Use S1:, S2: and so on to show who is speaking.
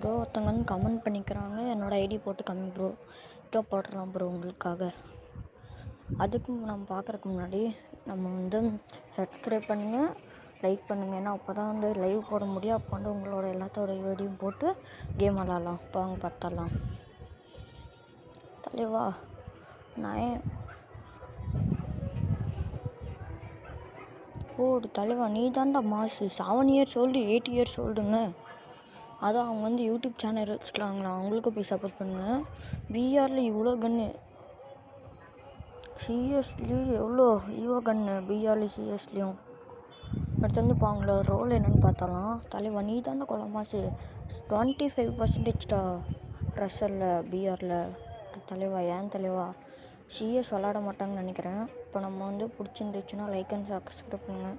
S1: Bro ஒருத்தவங்க வந்து comment பண்ணிக்கிறாங்க, என்னோடய ஐடி போட்டு கம்மி ப்ரோ இதோ போட்டுடலாம் ப்ரோ உங்களுக்காக. அதுக்கும் நம்ம பார்க்குறக்கு முன்னாடி நம்ம வந்து சப்ஸ்கிரைப் பண்ணுங்கள், லைக் பண்ணுங்கள். ஏன்னா அப்போ தான் வந்து லைவ் போட முடியும். அப்போ வந்து உங்களோட எல்லாத்தோட வீடியோவும் போட்டு கேம் விளாட்லாம். இப்போ அவங்க பார்த்தரலாம். தலைவா நான் ஓடு தலைவா, நீ தான்டா மாசு. 7 இயர்ஸ் ஓல்டு 8 இயர்ஸ் ஓல்டுங்க. அதான் அவங்க வந்து யூடியூப் சேனல் வச்சுக்கலாங்களா, அவங்களுக்கு போய் சப்போர்ட் பண்ணுங்கள். பிஆரில் இவ்வளோ கன்று, சிஎஸ்லி எவ்வளோ ஈவோ கன்று, பிஆரில் சிஎஸ்லியும். அடுத்து வந்து இப்போ அவங்களோட ரோல் என்னென்னு பார்த்தாலாம். தலைவா நீ தாண்டா கொலமாசு. 25% ப்ரெஷரில் பிஆரில். தலைவா ஏன் தலைவா சிஎஸ் விளாட மாட்டாங்கன்னு நினைக்கிறேன். இப்போ நம்ம வந்து பிடிச்சிருந்துச்சுன்னா லைக் அண்ட் சப்ஸ்கிரைப் பண்ணுங்கள்.